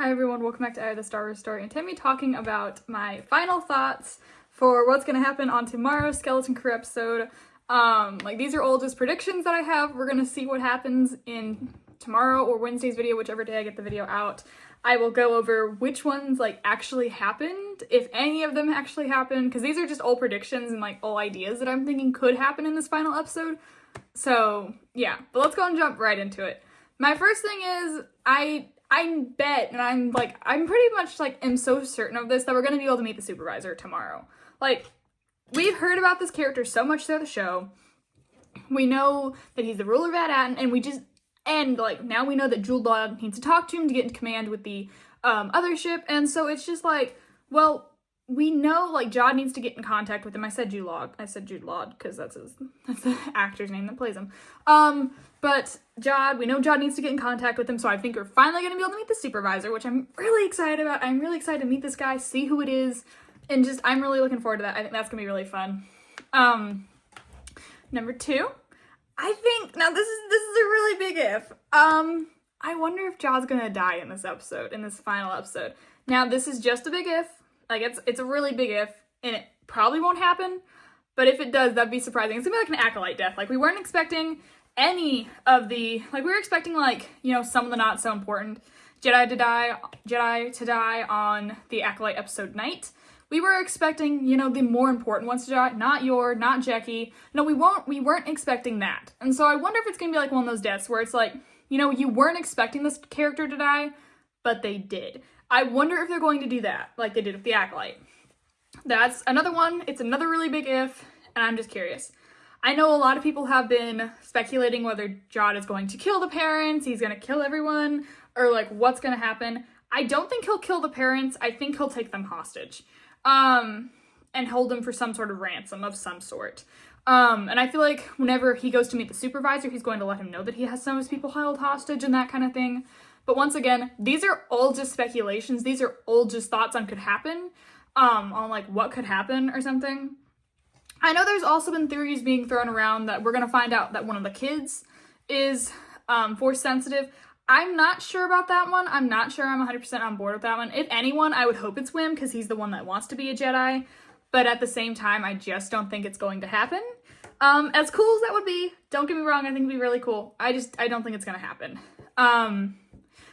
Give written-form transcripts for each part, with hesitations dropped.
Hi everyone, welcome back to Aya the Star Wars Story, and today I'm talking about my final thoughts for what's going to happen on tomorrow's Skeleton Crew episode. These are all just predictions that I have. We're going to see what happens in tomorrow or Wednesday's video, whichever day I get the video out. I will go over which ones, actually happened, if any of them actually happened, because these are just all predictions and, all ideas that I'm thinking could happen in this final episode. So, yeah, but let's go and jump right into it. My first thing is, I bet, and I'm pretty much, am so certain of this, that we're gonna be able to meet the supervisor tomorrow. We've heard about this character so much through the show. We know that he's the ruler of Vat-Atten, and now we know that Jude Law needs to talk to him to get in command with the, other ship, and so it's just we know, Jod needs to get in contact with him. I said Jude Law, because that's the actor's name that plays him. But Jod, we know Jod needs to get in contact with him, so I think we're finally going to be able to meet the supervisor, which I'm really excited about. I'm really excited to meet this guy, see who it is, and I'm really looking forward to that. I think that's going to be really fun. Number two, I think, now this is a really big if. I wonder if Jod's going to die in this episode, in this final episode. Now, this is just a big if. It's a really big if, and it probably won't happen, but if it does, that'd be surprising. It's gonna be like an Acolyte death. We weren't expecting any of the, we were expecting, some of the not so important Jedi to die on the Acolyte episode night. We were expecting, the more important ones to die, not Jecki. No, we weren't expecting that. And so I wonder if it's gonna be one of those deaths where it's you weren't expecting this character to die, but they did. I wonder if they're going to do that, like they did with the Acolyte. That's another one. It's another really big if, and I'm just curious. I know a lot of people have been speculating whether Jod is going to kill the parents, he's going to kill everyone, or what's going to happen. I don't think he'll kill the parents. I think he'll take them hostage, and hold them for some sort of ransom of some sort. And I feel like whenever he goes to meet the supervisor, he's going to let him know that he has some of his people held hostage and that kind of thing. But once again, these are all just speculations. These are all just thoughts on could happen, on what could happen or something. I know there's also been theories being thrown around that we're going to find out that one of the kids is force sensitive. I'm not sure about that one. I'm not sure I'm 100% on board with that one. If anyone, I would hope it's Wim, because he's the one that wants to be a Jedi. But at the same time, I just don't think it's going to happen. As cool as that would be, don't get me wrong, I think it'd be really cool. I don't think it's going to happen.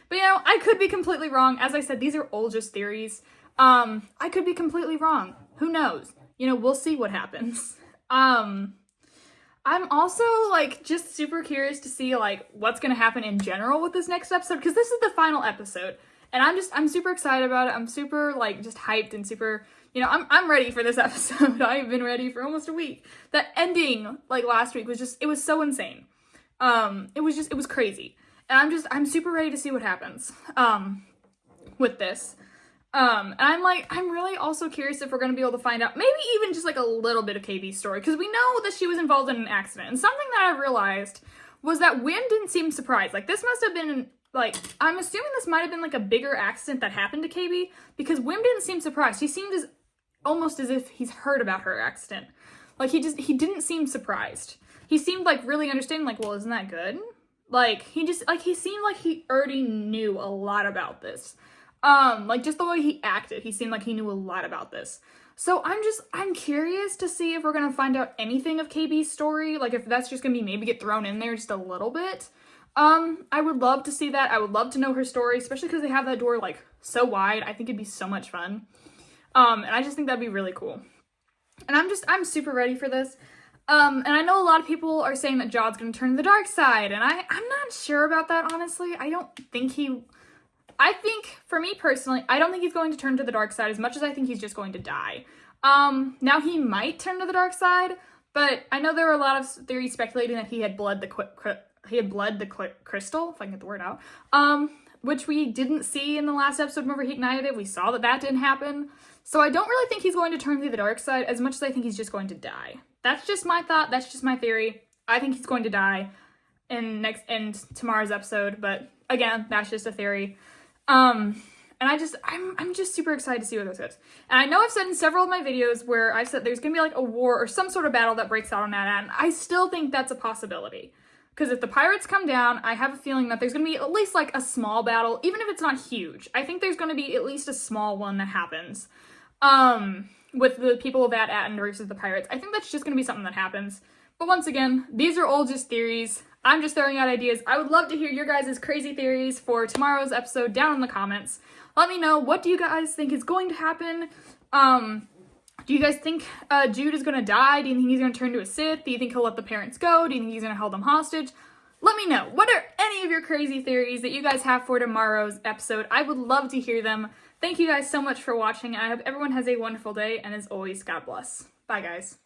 But I could be completely wrong. As I said, these are all just theories. I could be completely wrong. Who knows? We'll see what happens. I'm also, just super curious to see, what's gonna happen in general with this next episode, because this is the final episode, and I'm super excited about it. I'm super, just hyped and super, I'm ready for this episode. I've been ready for almost a week. That ending, last week was it was so insane. It was crazy. And I'm super ready to see what happens, with this. And I'm really also curious if we're going to be able to find out, maybe even just a little bit of KB's story, because we know that she was involved in an accident. And something that I realized was that Wim didn't seem surprised. This must have been, I'm assuming this might have been a bigger accident that happened to KB, because Wim didn't seem surprised. He seemed almost as if he's heard about her accident. He didn't seem surprised. He seemed really understanding, well, isn't that good? He seemed like he already knew a lot about this. Just the way he acted, he seemed like he knew a lot about this. So I'm curious to see if we're gonna find out anything of KB's story, if that's just gonna be maybe get thrown in there just a little bit. I would love to see that. I would love to know her story, especially because they have that door, so wide. I think it'd be so much fun. And I just think that'd be really cool. And I'm super ready for this. And I know a lot of people are saying that Jod's going to turn to the dark side, and I'm not sure about that, honestly. I think, for me personally, I don't think he's going to turn to the dark side as much as I think he's just going to die. Now he might turn to the dark side, but I know there were a lot of theories speculating that he had bled the crystal, if I can get the word out, which we didn't see in the last episode whenever he ignited it. We saw that didn't happen. So I don't really think he's going to turn to the dark side as much as I think he's just going to die. That's just my thought. That's just my theory. I think he's going to die in tomorrow's episode, but again, that's just a theory. And I'm just super excited to see what this is. And I know I've said in several of my videos where I've said there's gonna be a war or some sort of battle that breaks out on that end. I still think that's a possibility. Because if the pirates come down, I have a feeling that there's going to be at least like a small battle, even if it's not huge. I think there's going to be at least a small one that happens. With the people of Vat Atten versus the pirates. I think that's just going to be something that happens. But once again, these are all just theories. I'm just throwing out ideas. I would love to hear your guys' crazy theories for tomorrow's episode down in the comments. Let me know, what do you guys think is going to happen? Do you guys think Jude is going to die? Do you think he's going to turn to a Sith? Do you think he'll let the parents go? Do you think he's going to hold them hostage? Let me know. What are any of your crazy theories that you guys have for tomorrow's episode? I would love to hear them. Thank you guys so much for watching. I hope everyone has a wonderful day, and as always, God bless. Bye, guys.